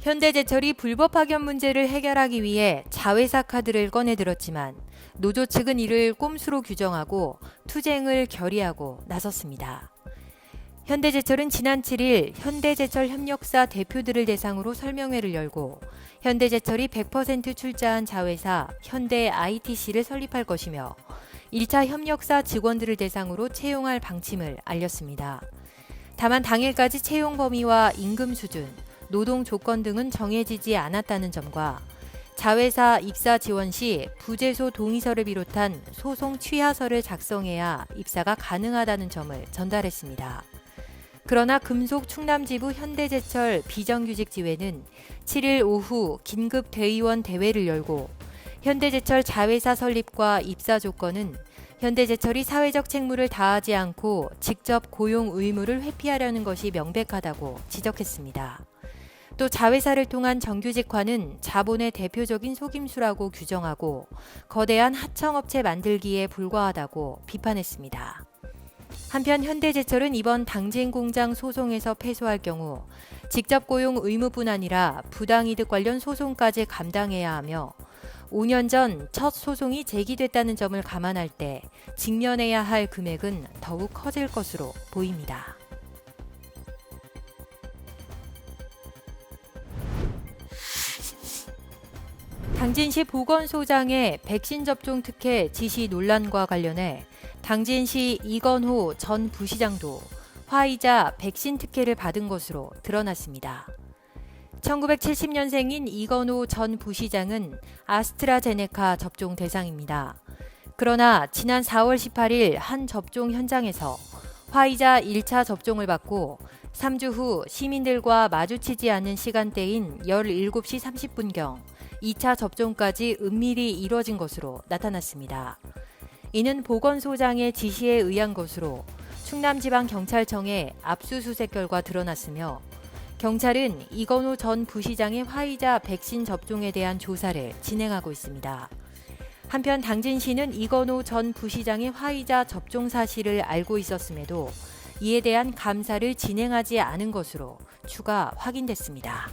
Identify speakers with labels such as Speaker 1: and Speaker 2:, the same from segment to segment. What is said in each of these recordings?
Speaker 1: 현대제철이 불법 파견 문제를 해결하기 위해 자회사 카드를 꺼내들었지만 노조 측은 이를 꼼수로 규정하고 투쟁을 결의하고 나섰습니다. 현대제철은 지난 7일 현대제철 협력사 대표들을 대상으로 설명회를 열고 현대제철이 100% 출자한 자회사 현대 ITC를 설립할 것이며 1차 협력사 직원들을 대상으로 채용할 방침을 알렸습니다. 다만 당일까지 채용 범위와 임금 수준, 노동 조건 등은 정해지지 않았다는 점과 자회사 입사 지원 시 부재소 동의서를 비롯한 소송 취하서를 작성해야 입사가 가능하다는 점을 전달했습니다. 그러나 금속 충남지부 현대제철 비정규직 지회는 7일 오후 긴급 대의원 대회를 열고 현대제철 자회사 설립과 입사 조건은 현대제철이 사회적 책무를 다하지 않고 직접 고용 의무를 회피하려는 것이 명백하다고 지적했습니다. 또 자회사를 통한 정규직화는 자본의 대표적인 속임수라고 규정하고 거대한 하청업체 만들기에 불과하다고 비판했습니다. 한편 현대제철은 이번 당진공장 소송에서 패소할 경우 직접 고용 의무뿐 아니라 부당이득 관련 소송까지 감당해야 하며 5년 전 첫 소송이 제기됐다는 점을 감안할 때 직면해야 할 금액은 더욱 커질 것으로 보입니다. 당진시 보건소장의 백신 접종 특혜 지시 논란과 관련해 당진시 이건호 전 부시장도 화이자 백신 특혜를 받은 것으로 드러났습니다. 1970년생인 이건호 전 부시장은 아스트라제네카 접종 대상입니다. 그러나 지난 4월 18일 한 접종 현장에서 화이자 1차 접종을 받고 3주 후 시민들과 마주치지 않은 시간대인 17시 30분경 2차 접종까지 은밀히 이뤄진 것으로 나타났습니다. 이는 보건소장의 지시에 의한 것으로 충남지방경찰청의 압수수색 결과 드러났으며 경찰은 이건호 전 부시장의 화이자 백신 접종에 대한 조사를 진행하고 있습니다. 한편 당진시는 이건호 전 부시장의 화이자 접종 사실을 알고 있었음에도 이에 대한 감사를 진행하지 않은 것으로 추가 확인됐습니다.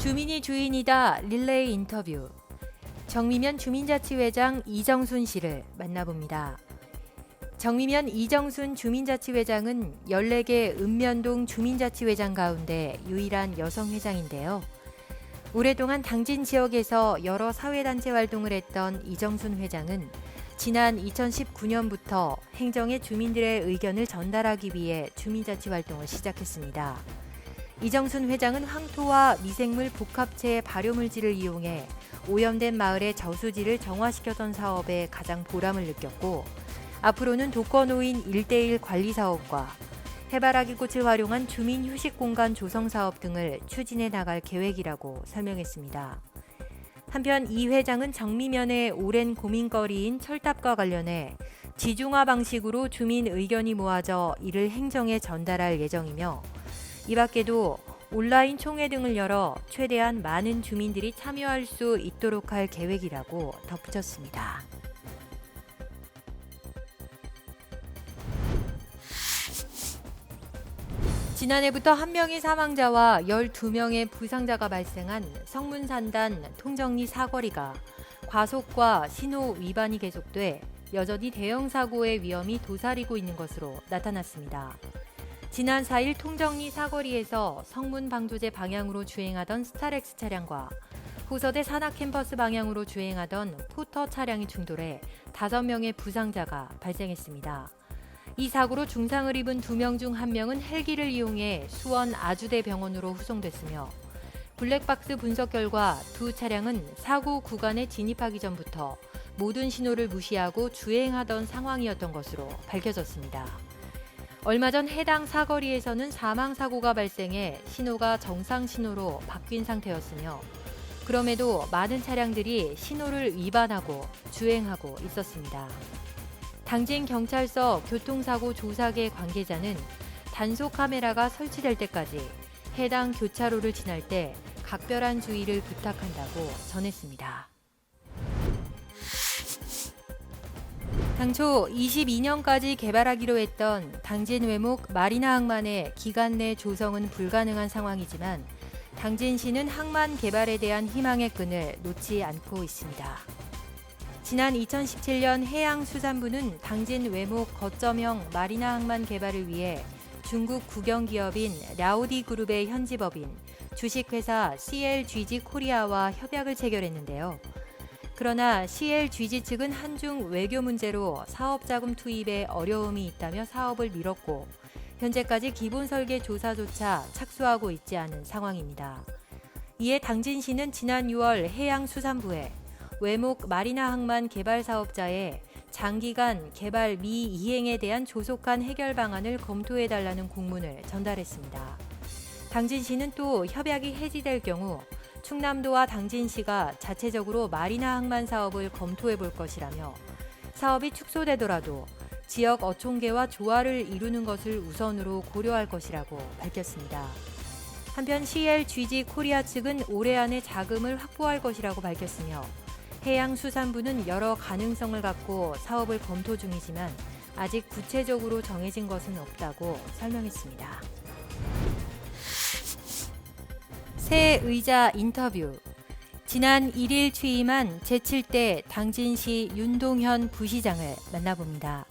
Speaker 1: 주민이 주인이다 릴레이 인터뷰. 정미면 주민자치회장 이정순 씨를 만나봅니다. 정미면 이정순 주민자치회장은 14개 읍면동 주민자치회장 가운데 유일한 여성 회장인데요. 오랫동안 당진 지역에서 여러 사회단체 활동을 했던 이정순 회장은 지난 2019년부터 행정에 주민들의 의견을 전달하기 위해 주민자치 활동을 시작했습니다. 이정순 회장은 황토와 미생물 복합체 발효물질을 이용해 오염된 마을의 저수지를 정화시켰던 사업에 가장 보람을 느꼈고 앞으로는 독거노인 1:1 관리 사업과 해바라기 꽃을 활용한 주민 휴식 공간 조성 사업 등을 추진해 나갈 계획이라고 설명했습니다. 한편 이 회장은 정미면의 오랜 고민거리인 철탑과 관련해 지중화 방식으로 주민 의견이 모아져 이를 행정에 전달할 예정이며 이 밖에도 온라인 총회 등을 열어 최대한 많은 주민들이 참여할 수 있도록 할 계획이라고 덧붙였습니다. 지난해부터 1명의 사망자와 12명의 부상자가 발생한 성문산단 통정리 사거리가 과속과 신호 위반이 계속돼 여전히 대형 사고의 위험이 도사리고 있는 것으로 나타났습니다. 지난 4일 통정리 사거리에서 성문 방조제 방향으로 주행하던 스타렉스 차량과 호서대 산악캠퍼스 방향으로 주행하던 포터 차량이 충돌해 5명의 부상자가 발생했습니다. 이 사고로 중상을 입은 2명 중 1명은 헬기를 이용해 수원 아주대 병원으로 후송됐으며 블랙박스 분석 결과 두 차량은 사고 구간에 진입하기 전부터 모든 신호를 무시하고 주행하던 상황이었던 것으로 밝혀졌습니다. 얼마 전 해당 사거리에서는 사망사고가 발생해 신호가 정상 신호로 바뀐 상태였으며 그럼에도 많은 차량들이 신호를 위반하고 주행하고 있었습니다. 당진경찰서 교통사고 조사계 관계자는 단속 카메라가 설치될 때까지 해당 교차로를 지날 때 각별한 주의를 부탁한다고 전했습니다. 당초 22년까지 개발하기로 했던 당진 외목 마리나 항만의 기간 내 조성은 불가능한 상황이지만 당진시는 항만 개발에 대한 희망의 끈을 놓지 않고 있습니다. 지난 2017년 해양수산부는 당진 외목 거점형 마리나 항만 개발을 위해 중국 국영기업인 랴오디 그룹의 현지법인 주식회사 CLGG 코리아와 협약을 체결했는데요. 그러나 CLGG 측은 한중 외교 문제로 사업자금 투입에 어려움이 있다며 사업을 미뤘고 현재까지 기본 설계 조사조차 착수하고 있지 않은 상황입니다. 이에 당진시는 지난 6월 해양수산부에 외목 마리나 항만 개발 사업자의 장기간 개발 미이행에 대한 조속한 해결 방안을 검토해달라는 공문을 전달했습니다. 당진시는 또 협약이 해지될 경우 충남도와 당진시가 자체적으로 마리나 항만 사업을 검토해 볼 것이라며 사업이 축소되더라도 지역 어촌계와 조화를 이루는 것을 우선으로 고려할 것이라고 밝혔습니다. 한편 CLGG 코리아 측은 올해 안에 자금을 확보할 것이라고 밝혔으며 해양수산부는 여러 가능성을 갖고 사업을 검토 중이지만 아직 구체적으로 정해진 것은 없다고 설명했습니다. 새 의자 인터뷰. 지난 1일 취임한 제7대 당진시 윤동현 부시장을 만나봅니다.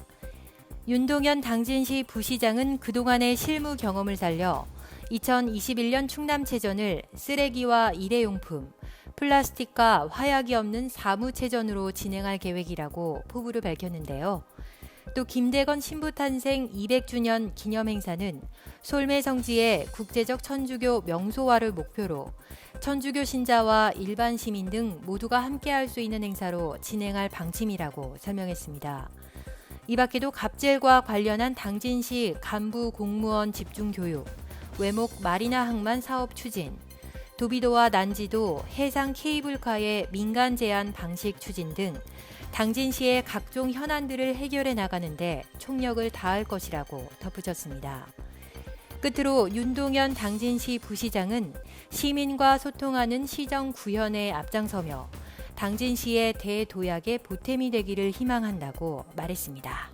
Speaker 1: 윤동현 당진시 부시장은 그동안의 실무 경험을 살려 2021년 충남체전을 쓰레기와 일회용품, 플라스틱과 화약이 없는 사무체전으로 진행할 계획이라고 포부를 밝혔는데요. 또 김대건 신부 탄생 200주년 기념행사는 솔매성지의 국제적 천주교 명소화를 목표로 천주교 신자와 일반 시민 등 모두가 함께할 수 있는 행사로 진행할 방침이라고 설명했습니다. 이 밖에도 갑질과 관련한 당진시 간부 공무원 집중교육, 외목 마리나 항만 사업 추진, 도비도와 난지도 해상 케이블카의 민간 제한 방식 추진 등 당진시의 각종 현안들을 해결해 나가는데 총력을 다할 것이라고 덧붙였습니다. 끝으로 윤동현 당진시 부시장은 시민과 소통하는 시정 구현에 앞장서며 당진시의 대도약의 보탬이 되기를 희망한다고 말했습니다.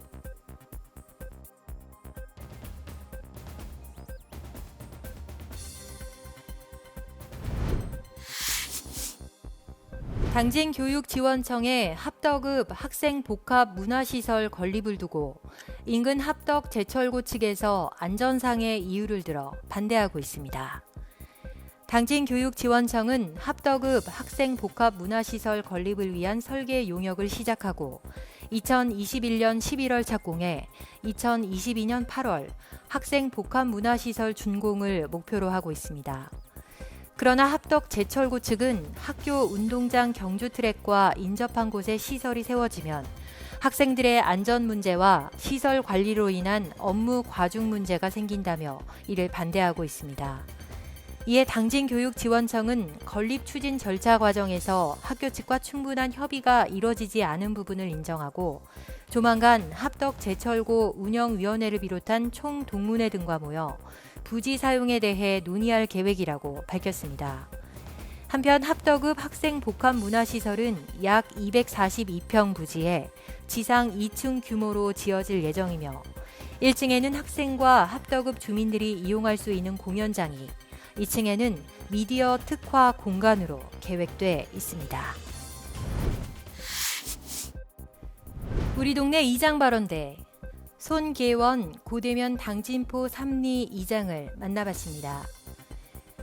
Speaker 1: 당진교육지원청에 합덕읍 학생복합 문화시설 건립을 두고 인근 합덕 제철고 측에서 안전상의 이유를 들어 반대하고 있습니다. 당진교육지원청은 합덕읍 학생복합 문화시설 건립을 위한 설계 용역을 시작하고 2021년 11월 착공해 2022년 8월 학생복합 문화시설 준공을 목표로 하고 있습니다. 그러나 합덕 제철고 측은 학교 운동장 경주 트랙과 인접한 곳에 시설이 세워지면 학생들의 안전 문제와 시설 관리로 인한 업무 과중 문제가 생긴다며 이를 반대하고 있습니다. 이에 당진교육지원청은 건립 추진 절차 과정에서 학교 측과 충분한 협의가 이뤄지지 않은 부분을 인정하고 조만간 합덕 제철고 운영위원회를 비롯한 총동문회 등과 모여 부지 사용에 대해 논의할 계획이라고 밝혔습니다. 한편 합덕읍 학생복합문화시설은 약 242평 부지에 지상 2층 규모로 지어질 예정이며 1층에는 학생과 합덕읍 주민들이 이용할 수 있는 공연장이 2층에는 미디어 특화 공간으로 계획돼 있습니다. 우리 동네 이장 발언대. 손계원 고대면 당진포 삼리 이장을 만나봤습니다.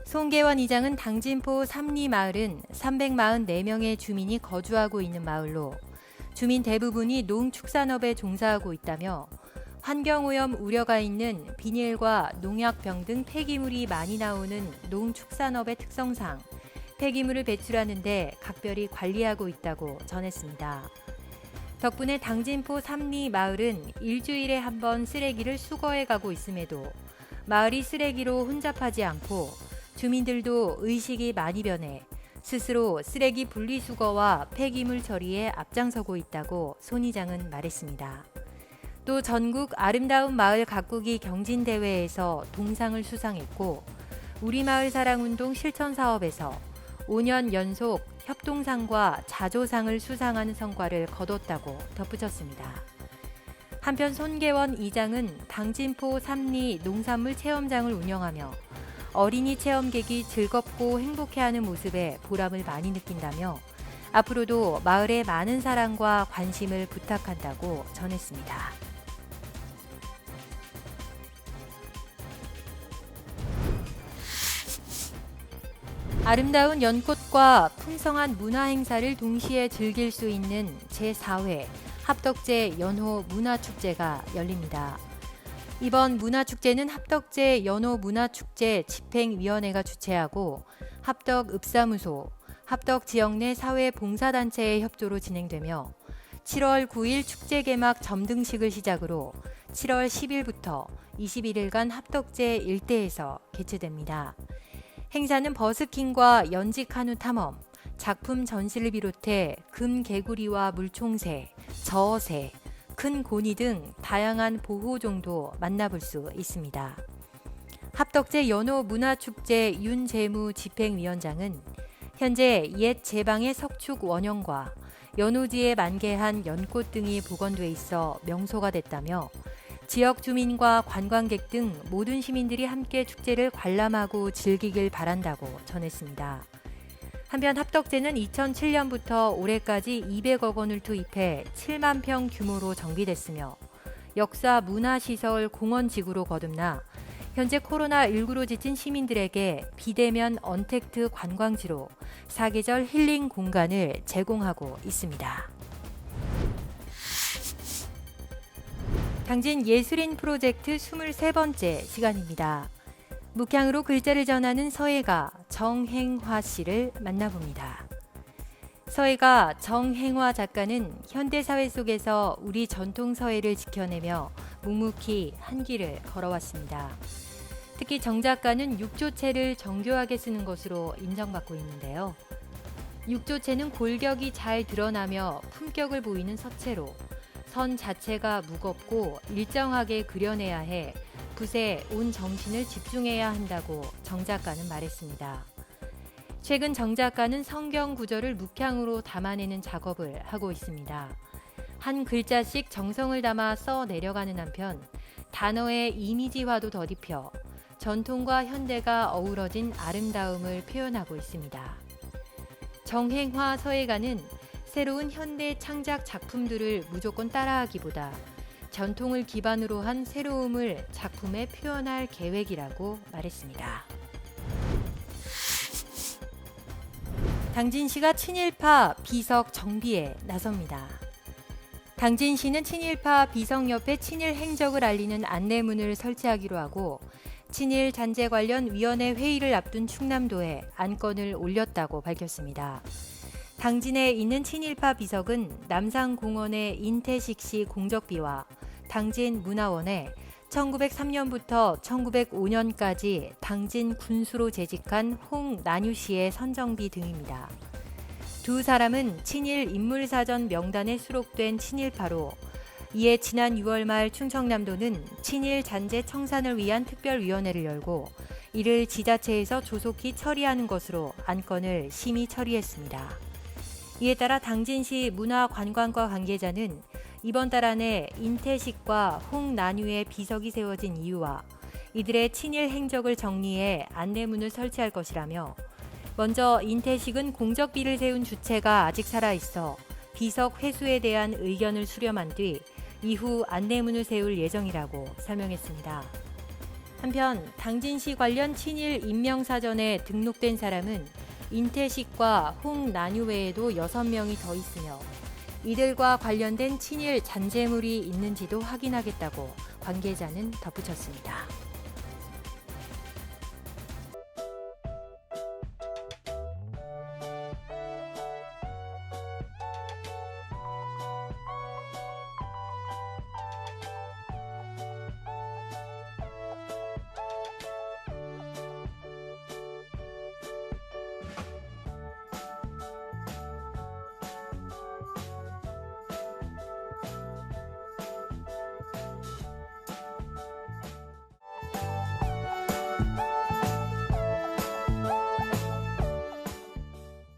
Speaker 1: 손계원 이장은 당진포 삼리 마을은 344명의 주민이 거주하고 있는 마을로 주민 대부분이 농축산업에 종사하고 있다며 환경오염 우려가 있는 비닐과 농약병 등 폐기물이 많이 나오는 농축산업의 특성상 폐기물을 배출하는데 각별히 관리하고 있다고 전했습니다. 덕분에 당진포 삼리 마을은 일주일에 한 번 쓰레기를 수거해 가고 있음에도 마을이 쓰레기로 혼잡하지 않고 주민들도 의식이 많이 변해 스스로 쓰레기 분리수거와 폐기물 처리에 앞장서고 있다고 손 이장은 말했습니다. 또 전국 아름다운 마을 가꾸기 경진대회에서 동상을 수상했고 우리마을 사랑운동 실천사업에서 5년 연속 협동상과 자조상을 수상하는 성과를 거뒀다고 덧붙였습니다. 한편 손계원 이장은 당진포 삼리 농산물 체험장을 운영하며 어린이 체험객이 즐겁고 행복해하는 모습에 보람을 많이 느낀다며 앞으로도 마을에 많은 사랑과 관심을 부탁한다고 전했습니다. 아름다운 연꽃과 풍성한 문화 행사를 동시에 즐길 수 있는 제4회 합덕제 연호 문화축제가 열립니다. 이번 문화축제는 합덕제 연호 문화축제 집행위원회가 주최하고 합덕읍사무소, 합덕지역 내 사회봉사단체의 협조로 진행되며 7월 9일 축제 개막 점등식을 시작으로 7월 10일부터 21일간 합덕제 일대에서 개최됩니다. 행사는 버스킹과 연지 카누 탐험, 작품 전시를 비롯해 금개구리와 물총새, 저어새, 큰 고니 등 다양한 보호종도 만나볼 수 있습니다. 합덕제 연호 문화축제 윤재무 집행위원장은 현재 옛 제방의 석축 원형과 연호지에 만개한 연꽃 등이 복원돼 있어 명소가 됐다며 지역 주민과 관광객 등 모든 시민들이 함께 축제를 관람하고 즐기길 바란다고 전했습니다. 한편 합덕제는 2007년부터 올해까지 200억 원을 투입해 7만 평 규모로 정비됐으며 역사 문화시설 공원지구로 거듭나 현재 코로나19로 지친 시민들에게 비대면 언택트 관광지로 사계절 힐링 공간을 제공하고 있습니다. 당진 예술인 프로젝트 23번째 시간입니다. 묵향으로 글자를 전하는 서예가 정행화 씨를 만나봅니다. 서예가 정행화 작가는 현대사회 속에서 우리 전통 서예를 지켜내며 묵묵히 한 길을 걸어왔습니다. 특히 정 작가는 육조체를 정교하게 쓰는 것으로 인정받고 있는데요. 육조체는 골격이 잘 드러나며 품격을 보이는 서체로 선 자체가 무겁고 일정하게 그려내야 해 붓에 온 정신을 집중해야 한다고 정 작가는 말했습니다. 최근 정 작가는 성경 구절을 묵향으로 담아내는 작업을 하고 있습니다. 한 글자씩 정성을 담아 써 내려가는 한편 단어의 이미지화도 덧입혀 전통과 현대가 어우러진 아름다움을 표현하고 있습니다. 정행화 서예가는 새로운 현대 창작 작품들을 무조건 따라하기보다 전통을 기반으로 한 새로움을 작품에 표현할 계획이라고 말했습니다. 당진시가 친일파 비석 정비에 나섭니다. 당진시는 친일파 비석 옆에 친일 행적을 알리는 안내문을 설치하기로 하고 친일 잔재 관련 위원회 회의를 앞둔 충남도에 안건을 올렸다고 밝혔습니다. 당진에 있는 친일파 비석은 남상공원의 인태식 씨 공적비와 당진 문화원에 1903년부터 1905년까지 당진 군수로 재직한 홍난유 씨의 선정비 등입니다. 두 사람은 친일 인물사전 명단에 수록된 친일파로 이에 지난 6월 말 충청남도는 친일 잔재 청산을 위한 특별위원회를 열고 이를 지자체에서 조속히 처리하는 것으로 안건을 심의 처리했습니다. 이에 따라 당진시 문화관광과 관계자는 이번 달 안에 인태식과 홍난유의 비석이 세워진 이유와 이들의 친일 행적을 정리해 안내문을 설치할 것이라며 먼저 인태식은 공적비를 세운 주체가 아직 살아있어 비석 회수에 대한 의견을 수렴한 뒤 이후 안내문을 세울 예정이라고 설명했습니다. 한편 당진시 관련 친일 인명사전에 등록된 사람은 인태식과 홍난유 외에도 6명이 더 있으며 이들과 관련된 친일 잔재물이 있는지도 확인하겠다고 관계자는 덧붙였습니다.